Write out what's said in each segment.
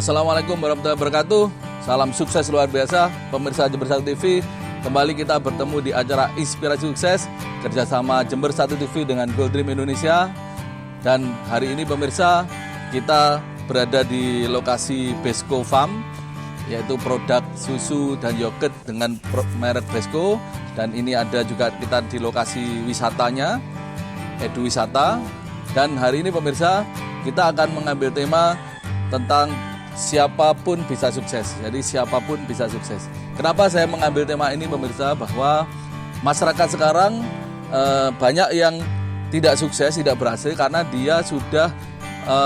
Assalamualaikum warahmatullahi wabarakatuh. Salam sukses luar biasa pemirsa Jember 1 TV. Kembali kita bertemu di acara Inspirasi Sukses kerjasama Jember 1 TV dengan Gold Dream Indonesia. Dan hari ini pemirsa kita berada di lokasi Besco Farm, yaitu produk susu dan yogurt dengan merek Besco. Dan ini ada juga kita di lokasi wisatanya, Edu Wisata. Dan hari ini pemirsa kita akan mengambil tema tentang siapapun bisa sukses. Jadi siapapun bisa sukses. Kenapa saya mengambil tema ini pemirsa? Bahwa masyarakat sekarang banyak yang tidak sukses, tidak berhasil karena dia sudah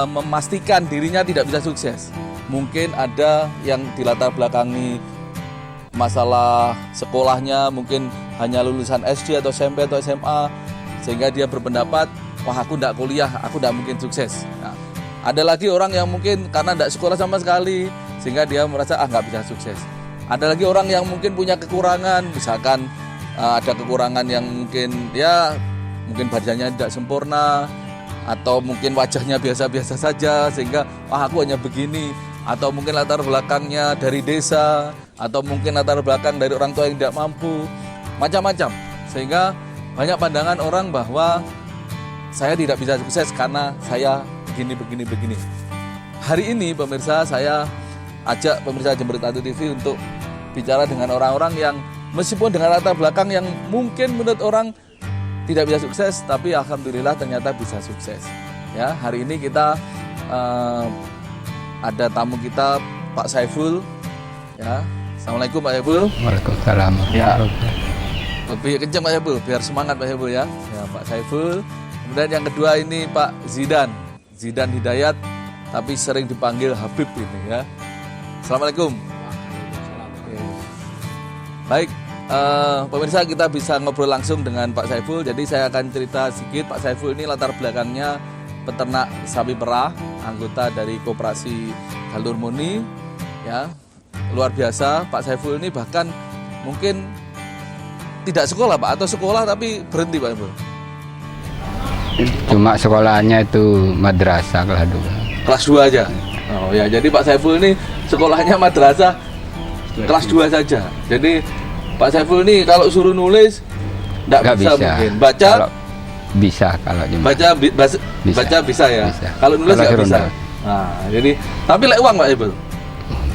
memastikan dirinya tidak bisa sukses. Mungkin ada yang dilatar belakangi masalah sekolahnya, mungkin hanya lulusan SD atau SMP atau SMA, sehingga dia berpendapat, wah aku tidak kuliah, aku tidak mungkin sukses. Nah, ada lagi orang yang mungkin karena tidak sekolah sama sekali, sehingga dia merasa nggak bisa sukses. Ada lagi orang yang mungkin punya kekurangan, misalkan ada kekurangan yang mungkin badannya tidak sempurna, atau mungkin wajahnya biasa-biasa saja, sehingga aku hanya begini. Atau mungkin latar belakangnya dari desa, atau mungkin latar belakang dari orang tua yang tidak mampu, macam-macam. Sehingga banyak pandangan orang bahwa saya tidak bisa sukses karena saya begini. Hari ini pemirsa, saya ajak pemirsa Jember 1 TV untuk bicara dengan orang-orang yang meskipun dengan latar belakang yang mungkin menurut orang tidak bisa sukses, tapi alhamdulillah ternyata bisa sukses. Ya, hari ini kita ada tamu kita, Pak Saiful. Ya, assalamualaikum Pak Saiful. Waalaikumsalam. Ya. Lebih kencang Pak Saiful, biar semangat Pak Saiful ya. Ya, Pak Saiful. Kemudian yang kedua ini Pak Zidan Hidayat, tapi sering dipanggil Habib ini ya. Assalamualaikum. Oke. Baik, pemirsa kita bisa ngobrol langsung dengan Pak Saiful. Jadi saya akan cerita sedikit. Pak Saiful ini latar belakangnya peternak sapi perah, anggota dari Koperasi Galur Muni, ya. Luar biasa, Pak Saiful ini bahkan mungkin tidak sekolah Pak, atau sekolah tapi berhenti Pak Saiful. Cuma sekolahnya itu madrasah kelas 2. Kelas 2 aja. Oh ya, jadi Pak Saiful ini sekolahnya madrasah kelas 2 saja. Jadi Pak Saiful ini kalau suruh nulis enggak bisa mungkin. Baca kalau bisa, kalau baca bisa ya. Bisa. Kalau nulis enggak bisa. Nah, jadi tapi lek uang Pak Saiful.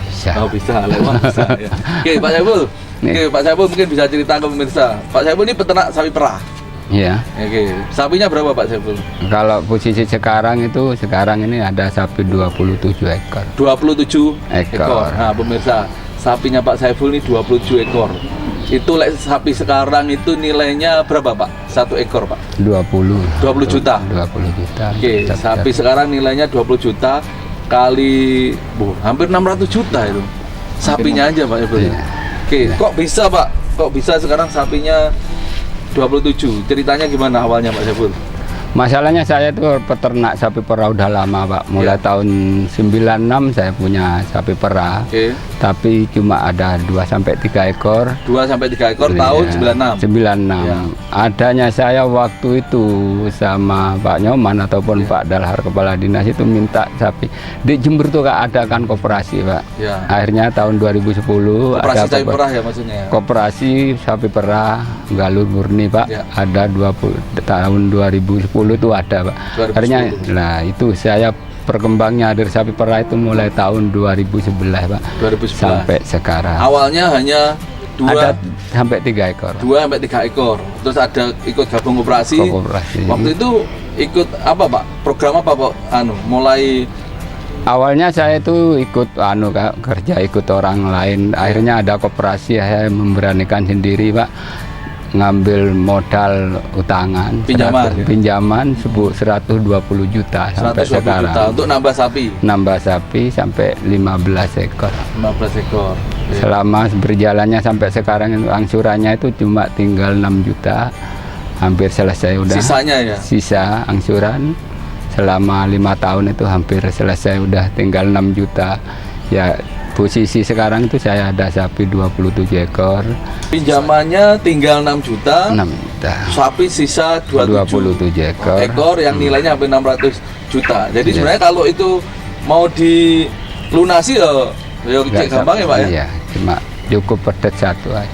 Bisa. Oh, bisa, lek uang bisa ya. Oke, Pak Saiful. Oke, Pak Saiful mungkin bisa cerita ke pemirsa. Pak Saiful ini peternak sapi perah. Iya. Oke, sapinya berapa Pak Saiful? Kalau posisi sekarang ini ada sapi 27 ekor. 27 ekor. Nah, pemirsa, sapinya Pak Saiful ini 27 ekor. Itu sapi sekarang itu nilainya berapa Pak? 1 ekor Pak? 20 juta. 20 juta. Oke, sapi sekarang nilainya 20 juta kali hampir 600 juta itu. Sapinya aja Pak Saiful. Iya. Oke, kok bisa Pak? Kok bisa sekarang sapinya 27? Ceritanya gimana awalnya Pak Saiful? Masalahnya saya itu peternak sapi perah udah lama Pak. Mulai tahun 96 saya punya sapi perah. Tapi cuma ada 2-3 ekor. 2-3 ekor tahun 96. 96. Ya. Adanya saya waktu itu sama Pak Nyoman ataupun Pak Dalhar kepala dinas itu minta sapi. Di Jember tuh ada kan koperasi Pak. Ya. Akhirnya tahun 2010 koperasi ada sapi perah ya maksudnya. Ya? Koperasi sapi perah Galur Murni Pak. Ya. Ada tahun 2010 itu ada Pak. 2010. Akhirnya nah itu saya perkembangnya dari sapi perah itu mulai tahun 2011 Pak. 2011. Sampai sekarang. Awalnya hanya 2 sampai 3 ekor. 2-3 ekor. Terus ada ikut gabung koperasi. Waktu itu ikut apa Pak? Program apa Pak? Mulai awalnya saya itu ikut kerja ikut orang lain. Akhirnya ada koperasi, saya memberanikan sendiri Pak. Ngambil modal utangan pinjaman 120 juta sampai sekarang juta untuk nambah sapi sampai 15 ekor. Ya. Selama berjalannya sampai sekarang angsurannya itu cuma tinggal 6 juta, hampir selesai udah. Sisanya ya? Sisa angsuran selama 5 tahun itu hampir selesai udah, tinggal 6 juta ya. Posisi sekarang itu saya ada sapi 27 ekor. Pinjamannya tinggal 6 juta. 6 juta. Sapi sisa 27 ekor. Yang nilainya hampir 600 juta. Jadi sebenarnya kalau itu mau lunasi ya cek gampang ya Pak ya. Iya, cuma cukup pedet satu aja.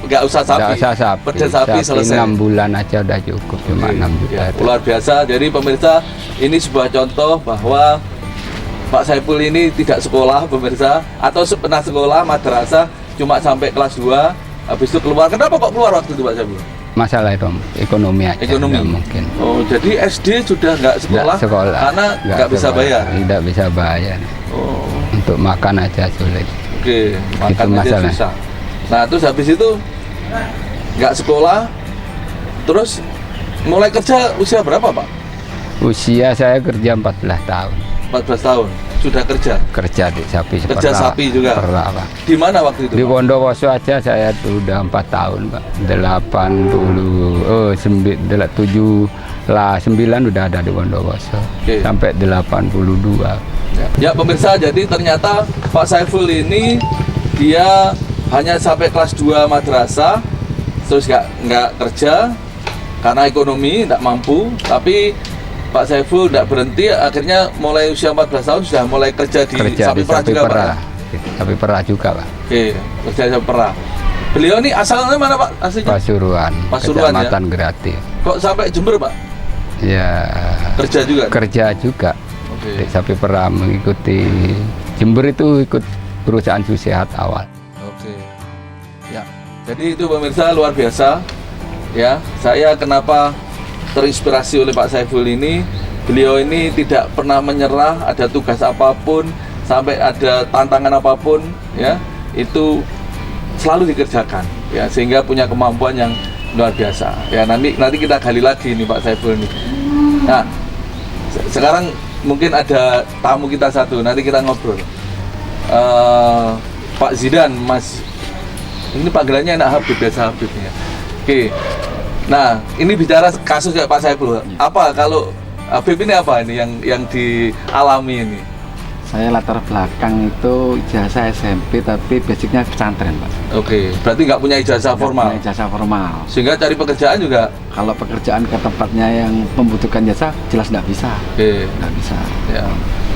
Nggak usah sapi. Nggak usah sapi. Pedet sapi selesai. 6 bulan aja udah cukup, cuma 6 juta. Ya, luar biasa. Jadi pemirsa, ini sebuah contoh bahwa Pak Saiful ini tidak sekolah pemirsa, atau pernah sekolah madrasah cuma sampai kelas 2, habis itu keluar. Kenapa kok keluar waktu itu Pak Saiful? Masalah itu ekonomi aja. Ekonomi mungkin. Oh, jadi SD sudah nggak sekolah, karena nggak bisa bayar. Tidak bisa bayar. Oh. Untuk makan aja sulit. Oke, makan aja susah. Nah, terus habis itu nggak sekolah, terus mulai kerja usia berapa Pak? Usia saya kerja 14 tahun. 14 tahun sudah kerja. Kerja di sapi. Kerja sapi juga. Pernah, Pak. Di mana waktu itu? Di Pak? Bondowoso aja saya tuh udah 4 tahun, Pak. 9 udah ada di Bondowoso. Oke. Sampai 82. Ya pemirsa, jadi ternyata Pak Saiful ini dia hanya sampai kelas 2 madrasah, terus nggak kerja karena ekonomi nggak mampu, tapi Pak Saiful tidak berhenti, akhirnya mulai usia 14 tahun sudah mulai kerja di sapi perah juga Pak. Sapi perah juga Pak. Oke, kerja di sapi perah. Beliau ini asalnya mana Pak aslinya? Pasuruan, Kecamatan ya? Grati. Kok sampai Jember Pak? Ya. Kerja juga? Kerja juga. Oke. Di sapi perah mengikuti Jember itu ikut perusahaan Susehat awal. Oke. Ya. Jadi itu pemirsa luar biasa. Ya, saya kenapa terinspirasi oleh Pak Saiful ini. Beliau ini tidak pernah menyerah, ada tugas apapun, sampai ada tantangan apapun, ya, itu selalu dikerjakan, ya, sehingga punya kemampuan yang luar biasa. Ya, nanti kita gali lagi nih Pak Saiful ini. Nah, sekarang mungkin ada tamu kita satu, nanti kita ngobrol. Pak Zidan, Mas, ini panggilannya anak Habib, biasa Habib ya. Oke. Nah, ini bicara kasus kayak Pak Saiful. Apa kalau Habib ini apa ini yang dialami ini? Saya latar belakang itu ijazah SMP tapi basicnya pesantren Pak. Oke, berarti nggak punya ijazah formal. Punya ijazah formal. Sehingga cari pekerjaan juga. Kalau pekerjaan ke tempatnya yang membutuhkan jasa jelas nggak bisa. Oke. Nggak bisa. Ya.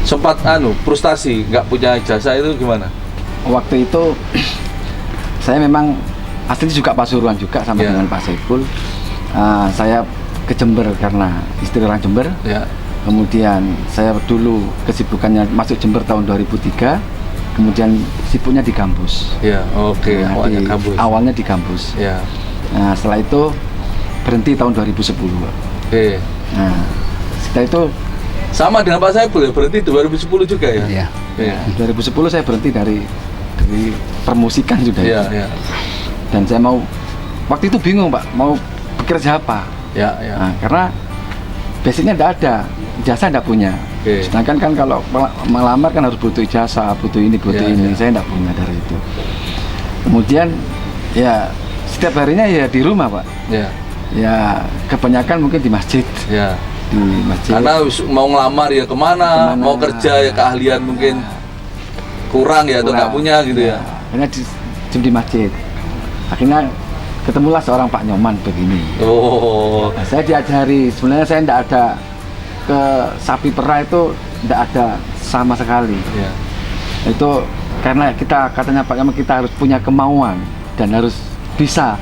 Sempat frustasi nggak punya ijazah itu gimana? Waktu itu saya memang aslinya juga Pasuruan juga sama Ya. dengan Pak Saiful. Saya ke Jember karena istri orang Jember. Ya. Kemudian saya dulu kesibukannya masuk Jember tahun 2003. Kemudian sibuknya di kampus. Ya, oke. Nah, awalnya di kampus. Ya. Nah, setelah itu berhenti tahun 2010. Oke. Nah, setelah itu sama dengan Pak Saiful ya, berarti 2010 juga ya? Iya. Iya. 2010 saya berhenti dari permusikan sudah. Iya, itu. iya. Dan saya mau waktu itu bingung Pak, mau bekerja apa? Ya, ya. Nah, karena basicnya tidak ada, ijazah tidak punya. Oke. Sedangkan kan kalau melamar kan harus butuh ijazah, butuh ini, butuh Ya, ini. ya. Saya tidak punya dari itu. Kemudian ya setiap harinya ya di rumah Pak. Ya. Ya kebanyakan mungkin di masjid. Ya. Di masjid. Karena mau ngelamar ya kemana, mau kerja ya keahlian mungkin kurang ya atau nggak punya gitu ya. Akhirnya di masjid. Akhirnya ketemulah seorang Pak Nyoman begini. Oh. Nah, saya diajari, sebenarnya saya tidak ada ke sapi perah itu tidak ada sama sekali. Ya. Itu karena katanya Pak Nyoman kita harus punya kemauan dan harus bisa.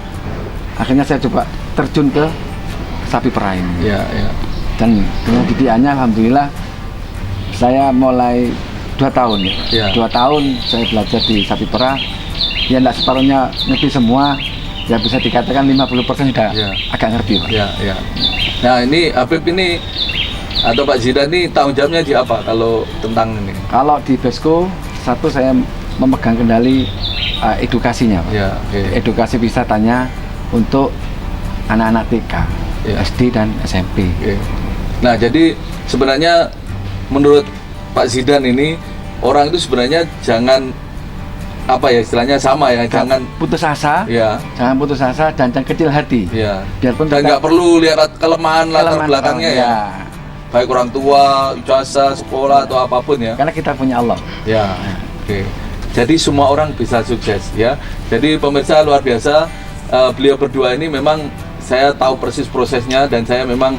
Akhirnya saya coba terjun ke sapi perah ini. Ya, ya. Dan dengan didikannya alhamdulillah saya mulai 2 tahun ya. 2 tahun saya belajar di sapi perah. Ya enggak separuhnya ngerti semua. Ya bisa dikatakan 50% sudah agak ngerti Pak. Ya, ya. Nah, ini Habib ini atau Pak Zidan ini tanggung jawabnya di apa kalau tentang ini? Kalau di Besko, satu saya memegang kendali edukasinya Pak. Ya, oke. Edukasi wisatanya untuk anak-anak TK, Ya. SD dan SMP. Oke. Nah, jadi sebenarnya menurut Pak Zidan ini orang itu sebenarnya jangan apa ya istilahnya sama ya, jangan putus asa, ya, jangan putus asa dan jangan kecil hati. ya. Biarpun Dan nggak perlu lihat kelemahan latar belakangnya ya. Baik orang tua, ijazah, sekolah atau apapun ya. Karena kita punya Allah. Ya, oke. Jadi semua orang bisa sukses ya. Jadi pemirsa luar biasa, beliau berdua ini memang saya tahu persis prosesnya dan saya memang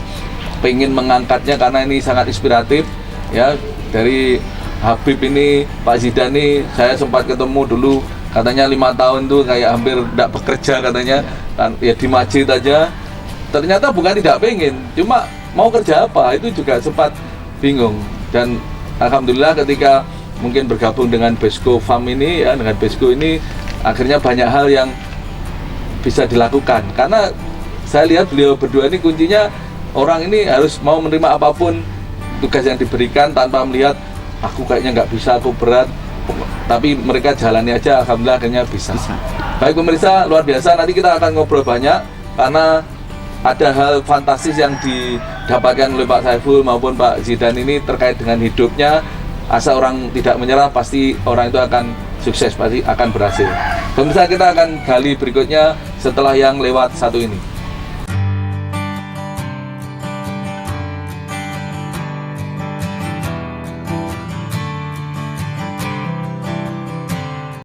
pengen mengangkatnya karena ini sangat inspiratif ya. Dari Habib ini, Pak Zidan ini, saya sempat ketemu dulu, katanya 5 tahun tuh kayak hampir tidak bekerja katanya, kan ya di masjid aja. Ternyata bukan tidak pengen, cuma mau kerja apa itu juga sempat bingung. Dan alhamdulillah ketika mungkin bergabung dengan Besko Farm ini ya, dengan Besko ini akhirnya banyak hal yang bisa dilakukan. Karena saya lihat beliau berdua ini kuncinya, orang ini harus mau menerima apapun tugas yang diberikan tanpa melihat aku kayaknya nggak bisa, aku berat, tapi mereka jalani aja, alhamdulillah akhirnya bisa. Baik pemirsa, luar biasa, nanti kita akan ngobrol banyak karena ada hal fantastis yang didapatkan oleh Pak Saiful maupun Pak Zidan ini terkait dengan hidupnya. Asal orang tidak menyerah, pasti orang itu akan sukses, pasti akan berhasil. Pemirsa, kita akan gali berikutnya setelah yang lewat satu ini.